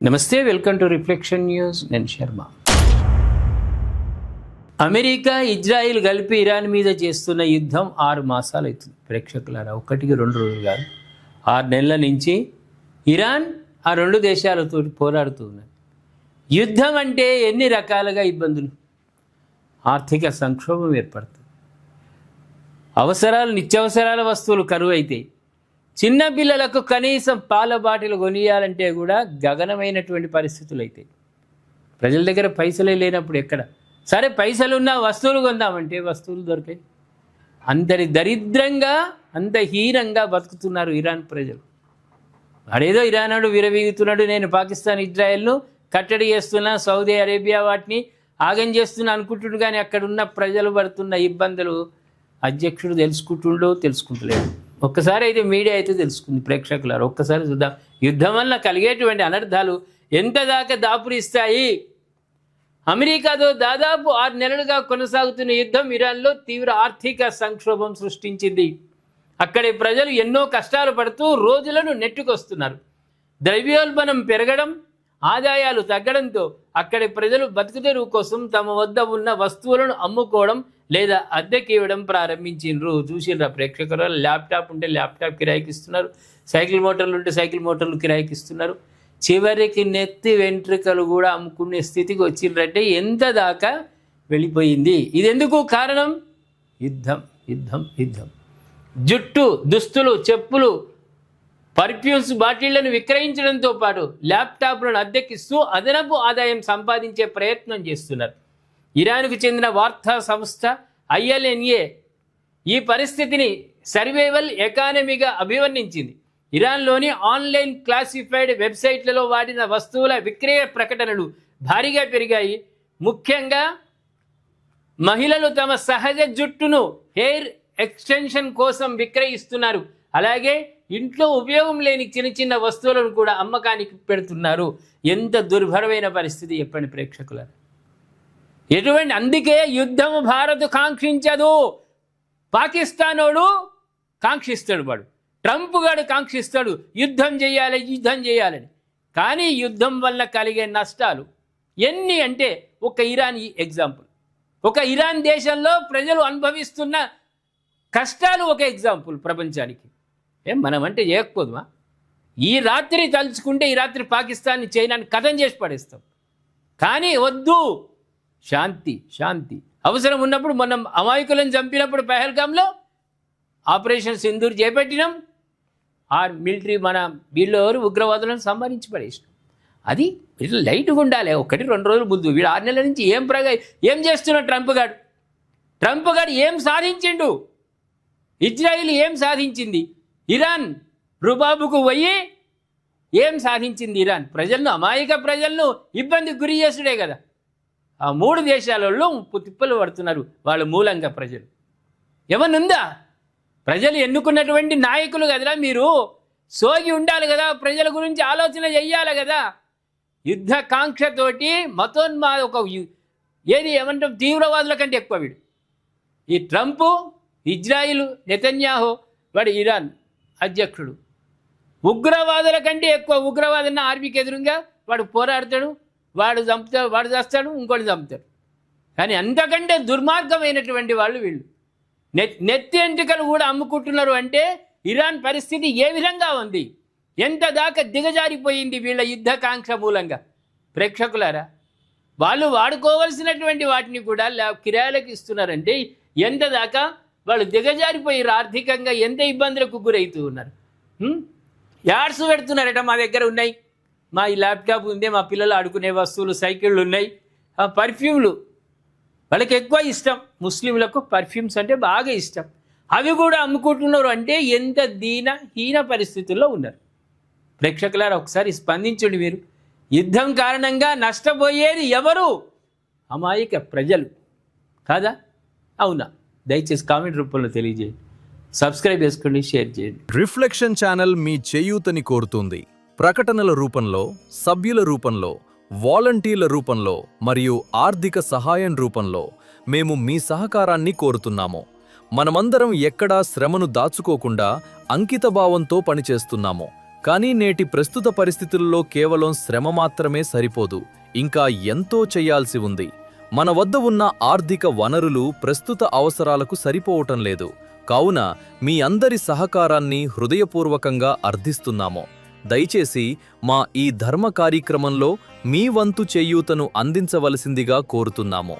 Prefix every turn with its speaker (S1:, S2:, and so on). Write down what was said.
S1: నమస్తే, welcome to reflection news. నేను Sharma. America Israel కలిపి ఇరాన్ మీద చేస్తున్న యుద్ధం 6 మాసాలు అవుతుంది. ప్రేక్షకులారా, 1కి 2 రోజులు కాదు, 6 నెలల నుంచి ఇరాన్ ఆ 2 దేశాలతో పోరాడుతూ ఉన్నాయి. యుద్ధం అంటే ఎన్ని రకాలుగా ఇబ్బందులు, ఆర్థిక సంక్షోభం ఏర్పడుతుంది, నిత్యావసరాల వస్తువులు కరువు అవుతాయి, చిన్న పిల్లలకు కనీసం పాల బాటిల్ కొనియాలంటే కూడా గగనమైనటువంటి పరిస్థితులు అవుతాయి. ప్రజల దగ్గర పైసలే లేనప్పుడు ఎక్కడ, సరే పైసలున్న వస్తువులు కొందామంటే వస్తువులు దొరికాయి. అంతటి దరిద్రంగా, అంత హీనంగా బతుకుతున్నారు ఇరాన్ ప్రజలు. వాడేదో ఇరానాడు విరవీగుతున్నాడు, నేను పాకిస్తాన్ ఇజ్రాయెల్ను కట్టడి చేస్తున్నా, సౌదీ అరేబియా వాటిని ఆగం చేస్తున్నా అనుకుంటుండు. కానీ అక్కడ ఉన్న ప్రజలు పడుతున్న ఇబ్బందులు అధ్యక్షుడు తెలుసుకుంటలేడు. ఒక్కసారి అయితే మీడియా అయితే తెలుసుకుంది. ప్రేక్షకులారు ఒక్కసారి చూద్దాం. యుద్ధం వల్ల కలిగేటువంటి అనర్థాలు ఎంత దాకా దాపురిస్తాయి. అమెరికాతో దాదాపు 6 నెలలుగా కొనసాగుతున్న యుద్ధం ఇరాన్లో తీవ్ర ఆర్థిక సంక్షోభం సృష్టించింది. అక్కడి ప్రజలు ఎన్నో కష్టాలు పడుతూ రోజులను నెట్టుకొస్తున్నారు. ద్రవ్యోల్బణం పెరగడం, ఆదాయాలు తగ్గడంతో అక్కడి ప్రజలు బతుకుదెరువు కోసం తమ వద్ద ఉన్న వస్తువులను అమ్ముకోవడం లేదా అద్దెకి ఇవ్వడం ప్రారంభించిండ్రు. చూసిండ్రా ప్రేక్షకులు? ల్యాప్టాప్ ఉంటే ల్యాప్టాప్ కిరాయికి ఇస్తున్నారు, సైకిల్ మోటార్లు ఉంటే సైకిల్ మోటార్లు కిరాయికి ఇస్తున్నారు. చివరికి నెత్తి వెంట్రుకలు కూడా అమ్ముకునే స్థితికి వచ్చిండ్రంటే ఎంత దాకా వెళ్ళిపోయింది. ఇది ఎందుకు కారణం? యుద్ధం యుద్ధం యుద్ధం. జుట్టు, దుస్తులు, చెప్పులు, పర్ఫ్యూమ్స్ బాటిళ్లను విక్రయించడంతో పాటు ల్యాప్టాప్లను అద్దెకిస్తూ అదనపు ఆదాయం సంపాదించే ప్రయత్నం చేస్తున్నారు. ఇరాన్కు చెందిన వార్తా సంస్థ ILNA ఈ పరిస్థితిని సర్వైవల్ ఎకానమీగా అభివర్ణించింది. ఇరాన్లోని ఆన్లైన్ క్లాసిఫైడ్ వెబ్సైట్లలో వాడిన వస్తువుల విక్రయ ప్రకటనలు భారీగా పెరిగాయి. ముఖ్యంగా మహిళలు తమ సహజ జుట్టును హెయిర్ ఎక్స్టెన్షన్ కోసం విక్రయిస్తున్నారు. అలాగే ఇంట్లో ఉపయోగం లేని చిన్న చిన్న వస్తువులను కూడా అమ్మకానికి పెడుతున్నారు. ఎంత దుర్భరమైన పరిస్థితి చెప్పండి ప్రేక్షకులారు. అందుకే యుద్ధం భారత్ కాంక్షించదు. పాకిస్తానోడు కాంక్షిస్తాడు, వాడు ట్రంప్ గాడు కాంక్షిస్తాడు యుద్ధం చేయాలని. కానీ యుద్ధం వల్ల కలిగే నష్టాలు ఎన్ని అంటే, ఒక ఇరాన్ ఎగ్జాంపుల్. ఒక ఇరాన్ దేశంలో ప్రజలు అనుభవిస్తున్న కష్టాలు ఒక ఎగ్జాంపుల్ ప్రపంచానికి. మనం అంటే చేయకపోదుమా? ఈ రాత్రి తలుచుకుంటే ఈ రాత్రి పాకిస్తాన్ని, చైనాని కథం చేసి పడేస్తాం. కానీ వద్దు, శాంతి శాంతి. అవసరం ఉన్నప్పుడు మనం అమాయకులను చంపినప్పుడు పెహల్గాంలో ఆపరేషన్ సింధూర్ చేపట్టినాం. ఆ మిలిటరీ మన వీళ్ళెవరు ఉగ్రవాదులను సంహరించి పడేసినాం. అది ఇట్లా లైట్గా ఉండాలి. 1-2 రోజులు ముందు వీడు 6 నెలల నుంచి ఏం చేస్తున్నాడు ట్రంప్ గారు ఏం సాధించిండు? ఇజ్రాయిల్ ఏం సాధించింది? ఇరాన్ రుబాబుకు పోయి ఏం సాధించింది? ఇరాన్ ప్రజలను, అమాయక ప్రజలను ఇబ్బందికి గురి చేసుడే కదా. ఆ 3 దేశాలలో తిప్పలు పడుతున్నారు వాళ్ళ మూలంగా ప్రజలు. ఏమన్నుందా? ప్రజలు ఎన్నుకున్నటువంటి నాయకులు కదరా మీరు. సోగి ఉండాలి కదా, ప్రజల గురించి ఆలోచన చెయ్యాలి కదా. యుద్ధ కాంక్షతోటి ఏమంటాం, తీవ్రవాదుల కంటే ఎక్కువ వీడు. ఈ ట్రంప్, ఇజ్రాయిల్, నెతన్యాహు, వాడు ఇరాన్ అధ్యక్షుడు. ఉగ్రవాదుల కంటే ఎక్కువ ఉగ్రవాదన్న ఆర్మీకి ఎదురుగా వాడు పోరాడతాడు, వాడు చేస్తాడు, ఇంకోటి చంపుతాడు. కానీ అంతకంటే దుర్మార్గమైనటువంటి వాళ్ళు వీళ్ళు. నెత్తి ఎంటికలు కూడా అమ్ముకుంటున్నారు. అంటే ఇరాన్ పరిస్థితి ఏ విధంగా ఉంది, ఎంత దాకా దిగజారిపోయింది వీళ్ళ యుద్ధకాంక్ష మూలంగా. ప్రేక్షకులారా, వాళ్ళు వాడుకోవలసినటువంటి వాటిని కూడా కిరాయిలకు ఇస్తున్నారంటే ఎంత దాకా వాళ్ళు దిగజారిపోయారు. ఆర్థికంగా ఎంత ఇబ్బందులకు గురవుతూ ఉన్నారు. యాడ్స్ పెడుతున్నారట, మా దగ్గర ఉన్నాయి, మా ఈ ల్యాప్టాప్ ఉంది, మా పిల్లలు ఆడుకునే వస్తువులు, సైకిళ్ళు ఉన్నాయి, పర్ఫ్యూమ్లు వాళ్ళకి ఎక్కువ ఇష్టం. ముస్లింలకు పర్ఫ్యూమ్స్ అంటే బాగా ఇష్టం. అవి కూడా అమ్ముకుంటున్నారు. అంటే ఎంత హీన పరిస్థితుల్లో ఉన్నారు. ప్రేక్షకులారా, ఒకసారి స్పందించండి మీరు. యుద్ధం కారణంగా నష్టపోయేది ఎవరు? అమాయక ప్రజలు కాదా? అవునా? దయచేసి కామెంట్ రూపంలో తెలియజేయండి. సబ్స్క్రైబ్ చేసుకోండి, షేర్ చేయండి.
S2: రిఫ్లెక్షన్ ఛానల్ మీ చేయూతని కోరుతుంది. ప్రకటనల రూపంలో, సభ్యుల రూపంలో, వాలంటీర్ల రూపంలో మరియు ఆర్థిక సహాయం రూపంలో మేము మీ సహకారాన్ని కోరుతున్నాము. మనమందరం ఎక్కడా శ్రమను దాచుకోకుండా అంకితభావంతో పనిచేస్తున్నాము. కానీ నేటి ప్రస్తుత పరిస్థితుల్లో కేవలం శ్రమ మాత్రమే సరిపోదు, ఇంకా ఎంతో చెయ్యాల్సి ఉంది. మన వద్ద ఉన్న ఆర్థిక వనరులు ప్రస్తుత అవసరాలకు సరిపోవటం లేదు. కావున మీ అందరి సహకారాన్ని హృదయపూర్వకంగా అర్థిస్తున్నాము. దయచేసి మా ఈ ధర్మ కార్యక్రమంలో మీ వంతు చేయూతను అందించవలసిందిగా కోరుతున్నాము.